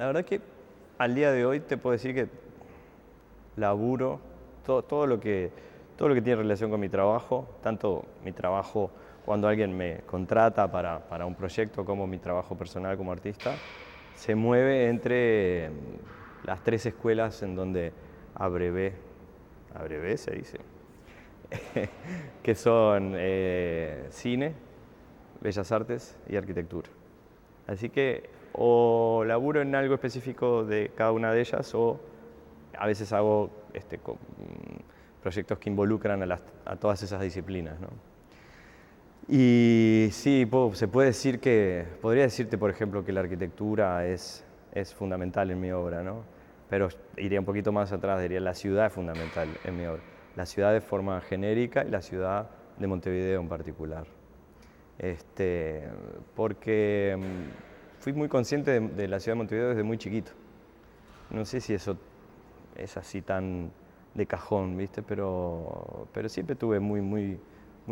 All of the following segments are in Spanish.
La verdad que al día de hoy te puedo decir que laburo todo lo que tiene relación con mi trabajo, tanto mi trabajo cuando alguien me contrata para un proyecto como mi trabajo personal como artista, se mueve entre las tres escuelas en donde abrevé se dice, que son cine, bellas artes y arquitectura. Así que o laburo en algo específico de cada una de ellas o a veces hago proyectos que involucran a todas esas disciplinas, ¿no? Y sí, se puede decir podría decirte, por ejemplo, que la arquitectura es fundamental en mi obra, ¿no? Pero iría un poquito más atrás, diría la ciudad es fundamental en mi obra. La ciudad de forma genérica y la ciudad de Montevideo en particular. Porque fui muy consciente de la ciudad de Montevideo desde muy chiquito. No sé si eso es así tan de cajón, ¿viste? Pero siempre tuve muy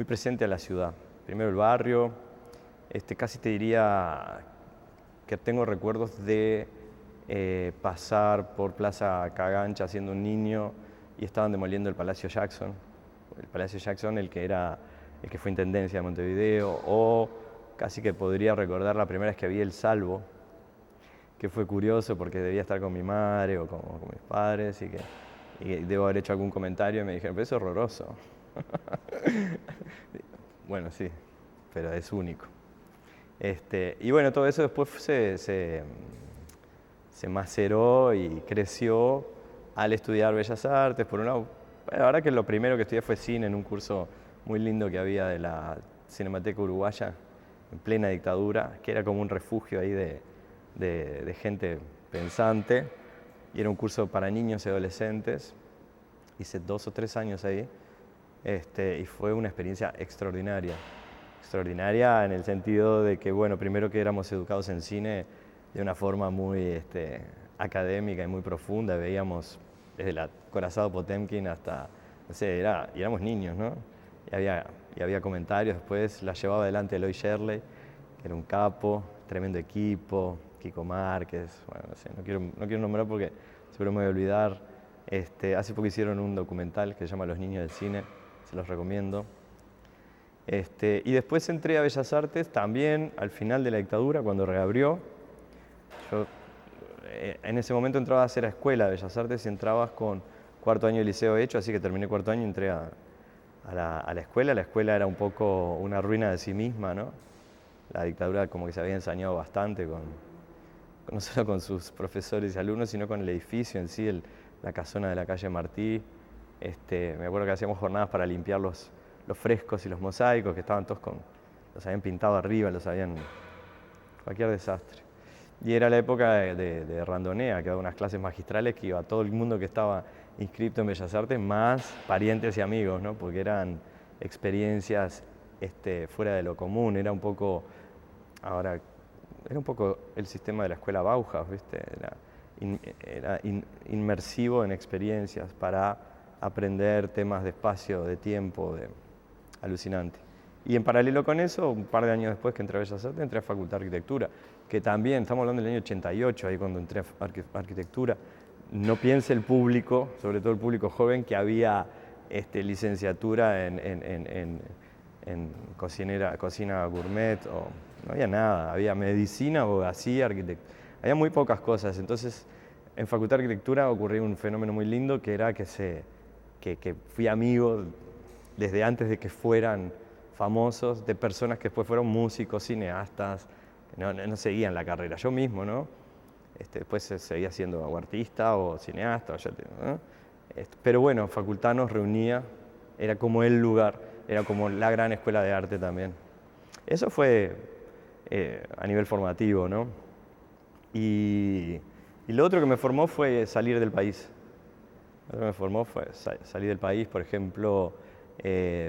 presente a la ciudad. Primero el barrio, casi te diría que tengo recuerdos de pasar por Plaza Cagancha siendo un niño y estaban demoliendo el Palacio Jackson, el que fue intendencia de Montevideo, o casi que podría recordar la primera vez que vi El Salvo, que fue curioso porque debía estar con mi madre o con mis padres y debo haber hecho algún comentario y me dijeron, pero es horroroso. Bueno, sí, pero es único. Y bueno, todo eso después se maceró y creció al estudiar Bellas Artes. Por un lado, la verdad que lo primero que estudié fue cine en un curso muy lindo que había de la Cinemateca Uruguaya en plena dictadura, que era como un refugio ahí de gente pensante, y era un curso para niños y adolescentes. Hice 2 o 3 años ahí, y fue una experiencia extraordinaria. Extraordinaria en el sentido de que, bueno, primero que éramos educados en cine de una forma muy académica y muy profunda, veíamos desde la Corazado Potemkin hasta, no sé, éramos niños, ¿no? Y había comentarios, después la llevaba adelante Eloy Sherley, que era un capo, tremendo equipo, Kiko Márquez, bueno, no sé, no quiero nombrar porque seguro me voy a olvidar. Hace poco hicieron un documental que se llama Los Niños del Cine, se los recomiendo. Y después entré a Bellas Artes también al final de la dictadura, cuando reabrió. Yo en ese momento entrabas a escuela de Bellas Artes y entrabas con cuarto año de liceo hecho, así que terminé cuarto año y entré a la escuela. La escuela era un poco una ruina de sí misma, ¿no? La dictadura como que se había ensañado bastante no solo con sus profesores y alumnos, sino con el edificio en sí, la casona de la calle Martí. Me acuerdo que hacíamos jornadas para limpiar los frescos y los mosaicos, que estaban todos los habían pintado arriba, cualquier desastre. Y era la época de Randonea, que daba unas clases magistrales que iba todo el mundo que estaba inscrito en Bellas Artes, más parientes y amigos, ¿no? Porque eran experiencias fuera de lo común, era un poco el sistema de la escuela Bauhaus, ¿viste? Era inmersivo en experiencias para aprender temas de espacio, de tiempo, alucinante. Y en paralelo con eso, un par de años después que entré a Bellas Artes, entré a Facultad de Arquitectura, que también, estamos hablando del año 88, ahí cuando entré a Arquitectura. No piense el público, sobre todo el público joven, que había licenciatura en cocina gourmet, o no había nada, había medicina, abogacía, arquitectura, había muy pocas cosas. Entonces, en Facultad de Arquitectura ocurrió un fenómeno muy lindo, que era que fui amigo desde antes de que fueran famosos, de personas que después fueron músicos, cineastas, no seguían la carrera. Yo mismo, ¿no? Después seguía siendo o artista o cineasta, ¿no? Pero bueno, Facultad nos reunía, era como el lugar, era como la gran escuela de arte también. Eso fue a nivel formativo, ¿no? Y lo otro que me formó fue salir del país. Lo que me formó fue salir del país, por ejemplo,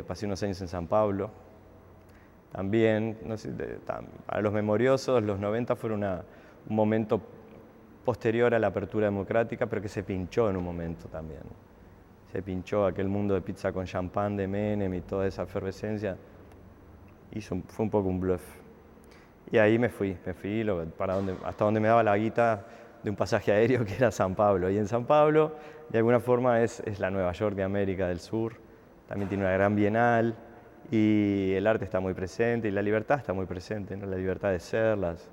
pasé unos años en San Pablo. También, no sé, para los memoriosos, los 90 fueron un momento posterior a la apertura democrática, pero que se pinchó en un momento también. Se pinchó aquel mundo de pizza con champán de Menem y toda esa efervescencia. Fue un poco un bluff. Y ahí me fui hasta donde me daba la guita de un pasaje aéreo que era San Pablo. Y en San Pablo, de alguna forma, es la Nueva York de América del Sur. También tiene una gran bienal y el arte está muy presente y la libertad está muy presente, ¿no? La libertad de ser, las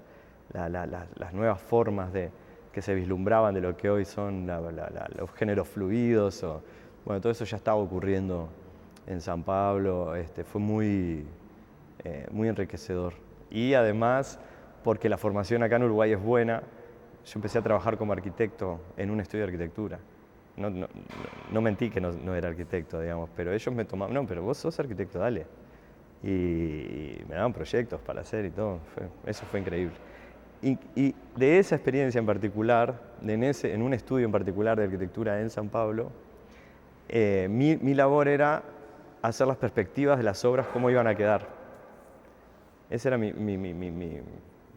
nuevas formas que se vislumbraban de lo que hoy son los géneros fluidos. Bueno, todo eso ya estaba ocurriendo en San Pablo. Fue muy enriquecedor. Y además, porque la formación acá en Uruguay es buena, yo empecé a trabajar como arquitecto en un estudio de arquitectura. No mentí que no era arquitecto, digamos, pero ellos me tomaban, no, pero vos sos arquitecto, dale. Y me daban proyectos para hacer y todo, eso fue increíble. Y de esa experiencia en particular, en un estudio en particular de arquitectura en San Pablo, mi labor era hacer las perspectivas de las obras, cómo iban a quedar. Ese era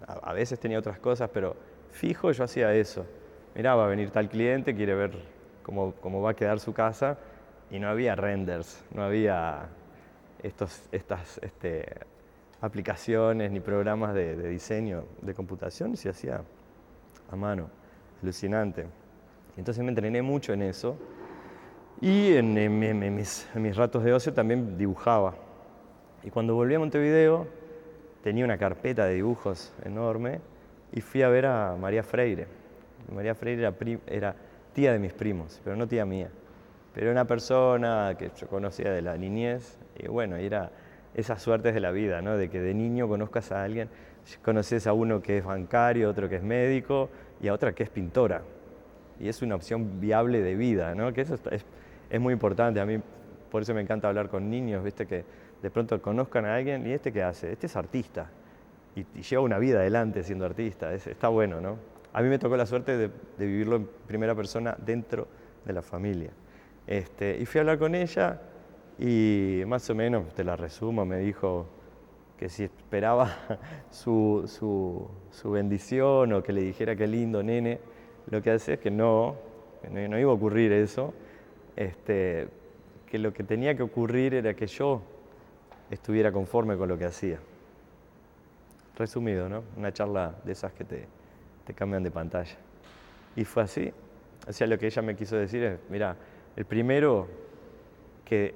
a veces tenía otras cosas, pero fijo yo hacía eso. Mirá, va a venir tal cliente, quiere ver cómo va a quedar su casa, y no había renders, no había estas aplicaciones ni programas de diseño de computación, se hacía a mano, alucinante. Entonces me entrené mucho en eso y en mis ratos de ocio también dibujaba. Y cuando volví a Montevideo tenía una carpeta de dibujos enorme y fui a ver a María Freire. María Freire era tía de mis primos, pero no tía mía. Pero era una persona que yo conocía de la niñez y bueno, era esas suertes de la vida, ¿no? De que de niño conozcas a alguien, conoces a uno que es bancario, otro que es médico y a otra que es pintora. Y es una opción viable de vida, ¿no? Que eso es muy importante. A mí por eso me encanta hablar con niños, ¿viste? Que de pronto conozcan a alguien y ¿qué hace? Este es artista y lleva una vida adelante siendo artista, está bueno, ¿no? A mí me tocó la suerte de vivirlo en primera persona dentro de la familia. Y fui a hablar con ella y más o menos, te la resumo, me dijo que si esperaba su bendición o que le dijera qué lindo, nene, lo que hace es que no iba a ocurrir eso, que lo que tenía que ocurrir era que yo estuviera conforme con lo que hacía. Resumido, ¿no? Una charla de esas que te cambian de pantalla. Y fue así. O sea, lo que ella me quiso decir es, mira, el primero que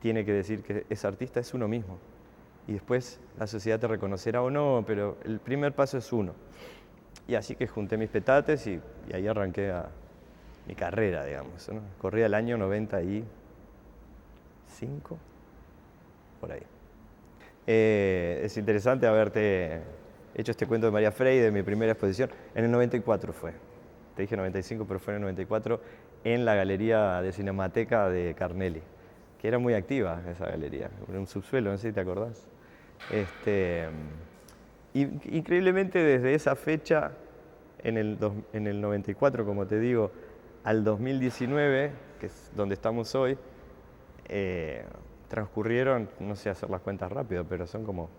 tiene que decir que es artista es uno mismo. Y después la sociedad te reconocerá o no, pero el primer paso es uno. Y así que junté mis petates y ahí arranqué mi carrera, digamos, ¿no? Corría el año 95, por ahí. Es interesante haberte hecho este cuento de María Freire, de mi primera exposición. En el 94 fue. Te dije 95, pero fue en el 94, en la Galería de Cinemateca de Carnelli, que era muy activa esa galería, en un subsuelo, no sé si te acordás. Increíblemente desde esa fecha, en el 94, como te digo, al 2019, que es donde estamos hoy, transcurrieron, no sé hacer las cuentas rápido, pero son como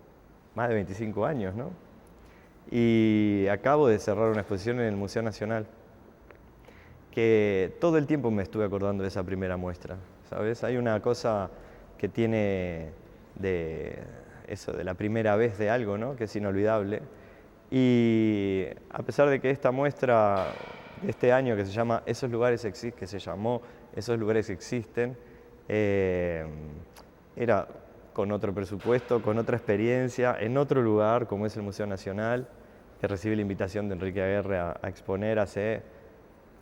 más de 25 años, ¿no? Y acabo de cerrar una exposición en el Museo Nacional, que todo el tiempo me estuve acordando de esa primera muestra, ¿sabes? Hay una cosa que tiene de la primera vez de algo, ¿no? Que es inolvidable. Y a pesar de que esta muestra de este año que se llama Esos lugares existen, era con otro presupuesto, con otra experiencia, en otro lugar como es el Museo Nacional, que recibí la invitación de Enrique Aguerre a exponer hace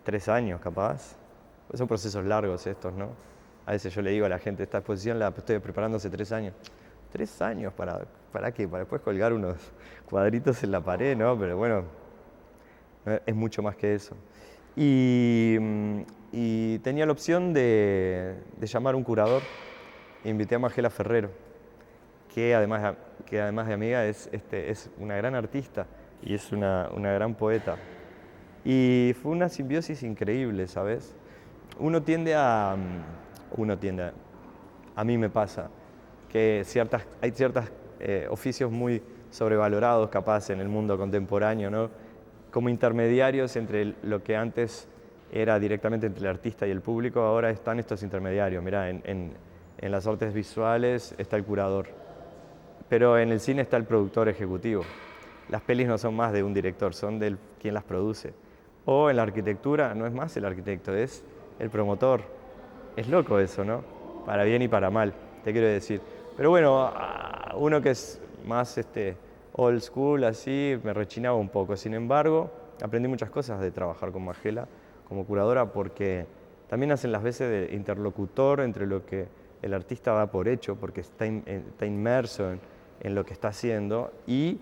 3 años capaz. Son procesos largos estos, ¿no? A veces yo le digo a la gente, esta exposición la estoy preparando hace 3 años. 3 años ¿para qué? Para después colgar unos cuadritos en la pared, ¿no? Pero bueno, es mucho más que eso. Y tenía la opción de llamar a un curador. Invité a Magela Ferrero, que además de amiga es una gran artista y es una gran poeta. Y fue una simbiosis increíble, ¿sabes? A mí me pasa que hay ciertos oficios muy sobrevalorados capaz en el mundo contemporáneo, ¿no? Como intermediarios entre lo que antes era directamente entre el artista y el público, ahora están estos intermediarios. Mirá, en las artes visuales está el curador, pero en el cine está el productor ejecutivo. Las pelis no son más de un director, son de quien las produce. O en la arquitectura no es más el arquitecto, es el promotor. Es loco eso, ¿no? Para bien y para mal, te quiero decir. Pero bueno, uno que es más old school, así, me rechinaba un poco. Sin embargo, aprendí muchas cosas de trabajar con Majela como curadora porque también hacen las veces de interlocutor entre lo que el artista da por hecho, porque está inmerso en lo que está haciendo, y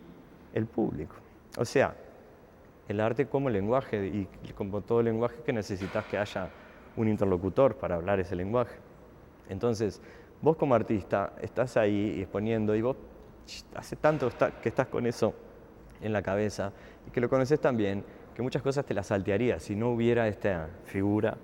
el público. O sea, el arte como lenguaje, y como todo lenguaje que necesitas que haya un interlocutor para hablar ese lenguaje. Entonces, vos como artista estás ahí exponiendo y vos hace tanto que estás con eso en la cabeza y que lo conoces tan bien que muchas cosas te las saltearías si no hubiera esta figura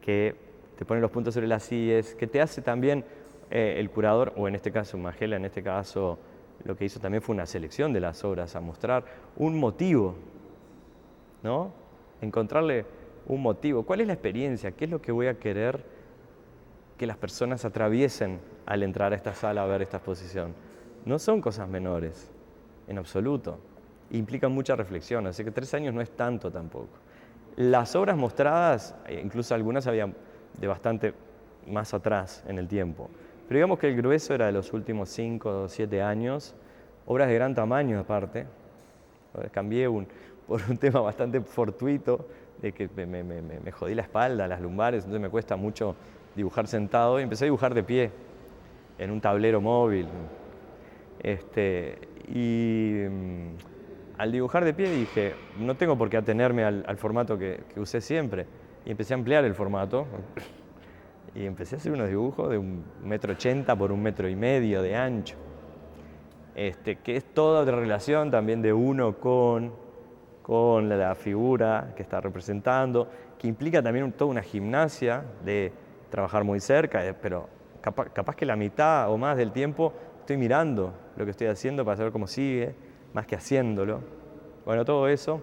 que te pone los puntos sobre las íes, que te hace también el curador, o en este caso Majela, en este caso lo que hizo también fue una selección de las obras, a mostrar un motivo, ¿no? Encontrarle un motivo. ¿Cuál es la experiencia? ¿Qué es lo que voy a querer que las personas atraviesen al entrar a esta sala a ver esta exposición? No son cosas menores, en absoluto. Implican mucha reflexión, así que 3 años no es tanto tampoco. Las obras mostradas, incluso algunas habían de bastante más atrás en el tiempo, pero digamos que el grueso era de los últimos 5 o 7 años, obras de gran tamaño aparte. Cambié por un tema bastante fortuito, de que me jodí la espalda, las lumbares, entonces me cuesta mucho dibujar sentado, y empecé a dibujar de pie, en un tablero móvil. Al dibujar de pie dije, no tengo por qué atenerme al formato que usé siempre, y empecé a ampliar el formato, y empecé a hacer unos dibujos de 1,80 m por 1,5 m de ancho, que es toda otra relación también de uno con la figura que está representando, que implica también toda una gimnasia de trabajar muy cerca, pero capaz que la mitad o más del tiempo estoy mirando lo que estoy haciendo para saber cómo sigue, más que haciéndolo. Bueno, todo eso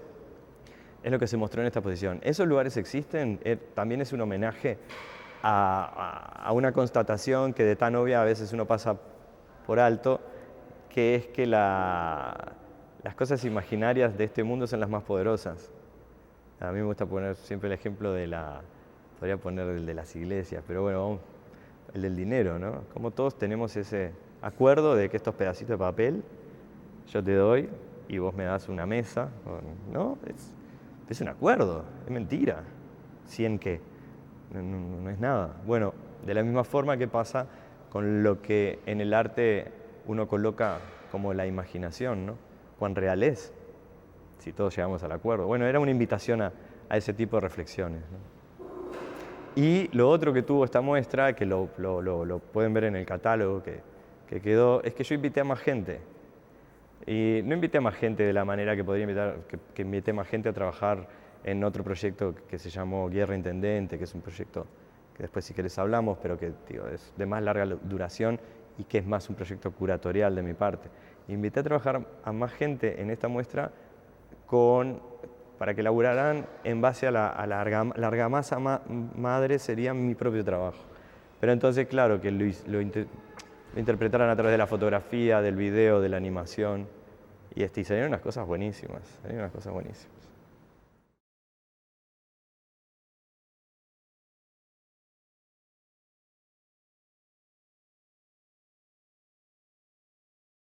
es lo que se mostró en esta exposición. ¿Esos lugares existen? También es un homenaje a una constatación que de tan obvia a veces uno pasa por alto, que es que las cosas imaginarias de este mundo son las más poderosas. A mí me gusta poner siempre el ejemplo podría poner el de las iglesias, pero bueno, el del dinero, ¿no? Como todos tenemos ese acuerdo de que estos pedacitos de papel yo te doy y vos me das una mesa, ¿no? Es un acuerdo, es mentira. ¿100 qué? No es nada. Bueno, de la misma forma que pasa con lo que en el arte uno coloca como la imaginación, ¿no? ¿Cuán real es? Si todos llegamos al acuerdo. Bueno, era una invitación a ese tipo de reflexiones, ¿no? Y lo otro que tuvo esta muestra, que lo pueden ver en el catálogo que quedó, es que yo invité a más gente. Y no invité a más gente de la manera que podría invitar, que invité a más gente a trabajar en otro proyecto que se llamó Guerra Intendente, que es un proyecto que después si querés hablamos, pero que es de más larga duración y que es más un proyecto curatorial de mi parte. Invité a trabajar a más gente en esta muestra para que laburaran en base a la argamasa madre, sería mi propio trabajo. Pero entonces, claro, que lo interpretaran a través de la fotografía, del video, de la animación, y salieron unas cosas buenísimas,